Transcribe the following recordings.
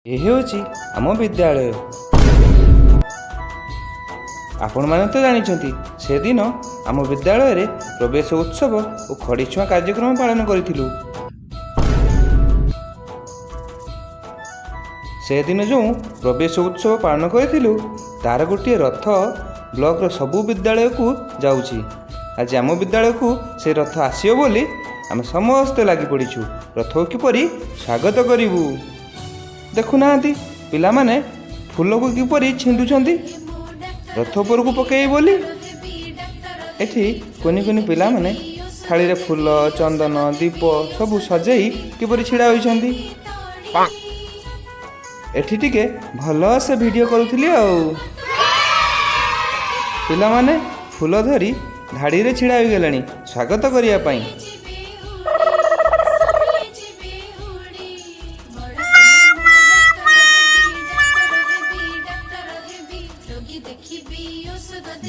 ଏ ହେଉଛି ଆମ ବିଦ୍ୟାଳୟ। ଆପଣମାନେ ତ ଜାଣିଛନ୍ତି ସେଦିନ ଆମ ବିଦ୍ୟାଳୟରେ ପ୍ରବେଶ ଉତ୍ସବ ଓ ଖଡ଼ିଛୁଆଁ କାର୍ଯ୍ୟକ୍ରମ ପାଳନ କରିଥିଲୁ। ସେଦିନ ଯେଉଁ ପ୍ରବେଶ ଉତ୍ସବ ପାଳନ କରିଥିଲୁ ତାର ଗୋଟିଏ ରଥ ବ୍ଲକର ସବୁ ବିଦ୍ୟାଳୟକୁ ଯାଉଛି। ଆଜି ଆମ ବିଦ୍ୟାଳୟକୁ ସେ ରଥ ଆସିବ ବୋଲି ଆମେ ସମସ୍ତେ ଲାଗି ପଡ଼ିଛୁ ରଥକୁ କିପରି ସ୍ୱାଗତ କରିବୁ। ଦେଖୁନାହାନ୍ତି ପିଲାମାନେ ଫୁଲକୁ କିପରି ଛିଣ୍ଡୁଛନ୍ତି ରଥ ଉପରକୁ ପକାଇବେ ବୋଲି। ଏଠି କୁନି କୁନି ପିଲାମାନେ ଥାଳିରେ ଫୁଲ, ଚନ୍ଦନ, ଦୀପ ସବୁ ସଜେଇ କିପରି ଛିଡ଼ା ହୋଇଛନ୍ତି। ଏଠି ଟିକେ ଭଲସେ ଭିଡ଼ିଓ କରୁଥିଲି ଆଉ। ପିଲାମାନେ ଫୁଲ ଧରି ଧାଡ଼ିରେ ଛିଡ଼ା ହୋଇଗଲେଣି ସ୍ୱାଗତ କରିବା ପାଇଁ।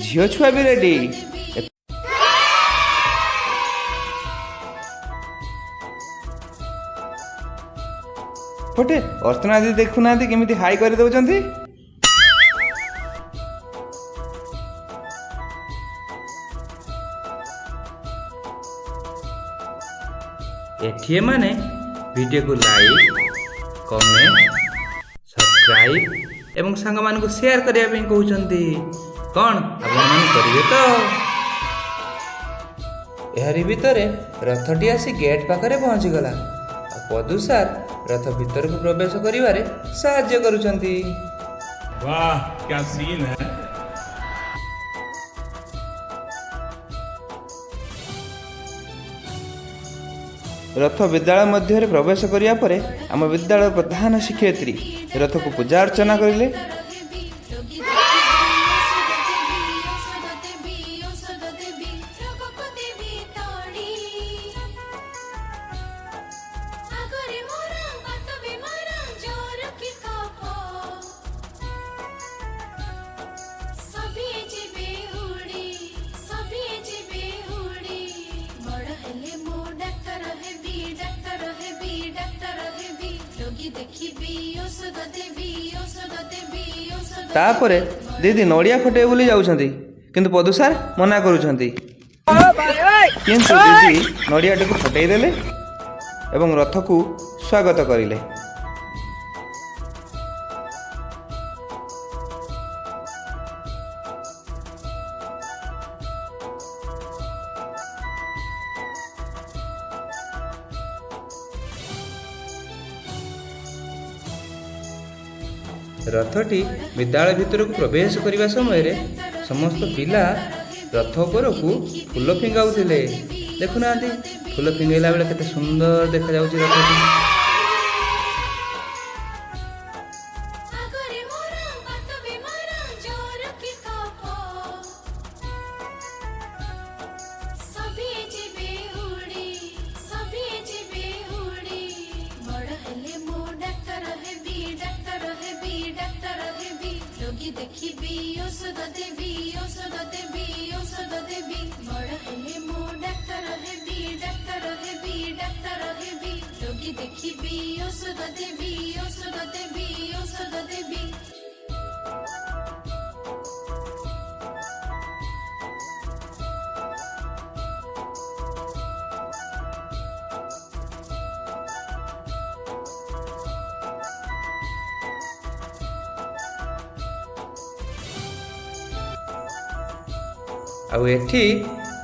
ଝିଅ ଛୁଆ ବି ରେଡି। ପଟେ ଅର୍ଚ୍ଚନା ଦିଦି ଦେଖୁନାହାନ୍ତି କେମିତି ହାଇ କରିଦେଉଛନ୍ତି। ଏଠି ଏମାନେ ଭିଡ଼ିଓକୁ ଲାଇକ୍, କମେଣ୍ଟ, ସବସ୍କ୍ରାଇବ୍ ଏବଂ ସାଙ୍ଗମାନଙ୍କୁ ସେୟାର କରିବା ପାଇଁ କହୁଛନ୍ତି। କ'ଣ ଆପଣମାନେ କରିବେ ତ? ଏହାରି ଭିତରେ ରଥଟି ଆସି ଗେଟ୍ ପାଖରେ ପହଞ୍ଚିଗଲା ଆଉ ପଦୁ ସାର୍ ରଥ ଭିତରକୁ ପ୍ରବେଶ କରିବାରେ ସାହାଯ୍ୟ କରୁଛନ୍ତି। वाह क्या सीन है। ରଥ ବିଦ୍ୟାଳୟ ମଧ୍ୟରେ ପ୍ରବେଶ କରିବା ପରେ ଆମ ବିଦ୍ୟାଳୟ ପ୍ରଧାନ ଶିକ୍ଷୟିତ୍ରୀ ରଥକୁ ପୂଜା ଅର୍ଚ୍ଚନା କରିଲେ। ତାପରେ ଦିଦି ନଡ଼ିଆ ଫଟେଇବେ ବୋଲି ଯାଉଛନ୍ତି କିନ୍ତୁ ପଦୁ ସାର୍ ମନା କରୁଛନ୍ତି। କିନ୍ତୁ ଦିଦି ନଡ଼ିଆଟିକୁ ଫଟେଇ ଦେଲେ ଏବଂ ରଥକୁ ସ୍ୱାଗତ କରିଲେ। ରଥଟି ବିଦ୍ୟାଳୟ ଭିତରକୁ ପ୍ରବେଶ କରିବା ସମୟରେ ସମସ୍ତ ପିଲା ରଥ ଉପରକୁ ଫୁଲ ଫିଙ୍ଗାଉଥିଲେ। ଦେଖୁନାହାନ୍ତି ଫୁଲ ଫିଙ୍ଗାଇଲା ବେଳେ କେତେ ସୁନ୍ଦର ଦେଖାଯାଉଛି ରଥଟି। ଆଉ ଏଠି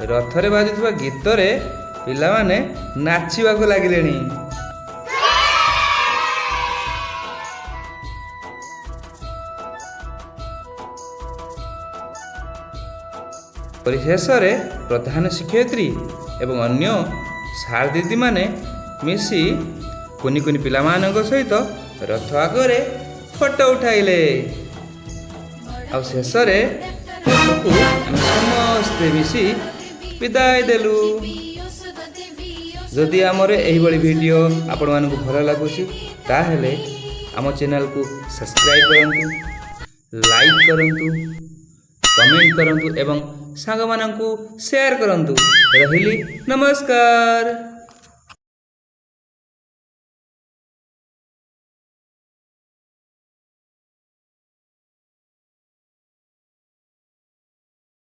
ରଥରେ ବାଜୁଥିବା ଗୀତରେ ପିଲାମାନେ ନାଚିବାକୁ ଲାଗିଲେଣି। ପରିଶେଷରେ ପ୍ରଧାନ ଶିକ୍ଷୟିତ୍ରୀ ଏବଂ ଅନ୍ୟ ସାର୍ ଦିଦିମାନେ ମିଶି କୁନି କୁନି ପିଲାମାନଙ୍କ ସହିତ ରଥ ଆଗରେ ଫଟୋ ଉଠାଇଲେ। ଆଉ ଶେଷରେ ରଥକୁ ଆମେ ସମସ୍ତେ ମିଶି ବିଦାୟ ଦେଲୁ। ଯଦି ଆମର ଏହିଭଳି ଭିଡ଼ିଓ ଆପଣମାନଙ୍କୁ ଭଲ ଲାଗୁଛି ତାହେଲେ ଆମ ଚ୍ୟାନେଲକୁ ସବସ୍କ୍ରାଇବ୍ କରନ୍ତୁ, ଲାଇକ୍ କରନ୍ତୁ, କମେଣ୍ଟ କରନ୍ତୁ ଏବଂ ସାଙ୍ଗମାନଙ୍କୁ ସେୟାର କରନ୍ତୁ। ରହିଲି, ନମସ୍କାର।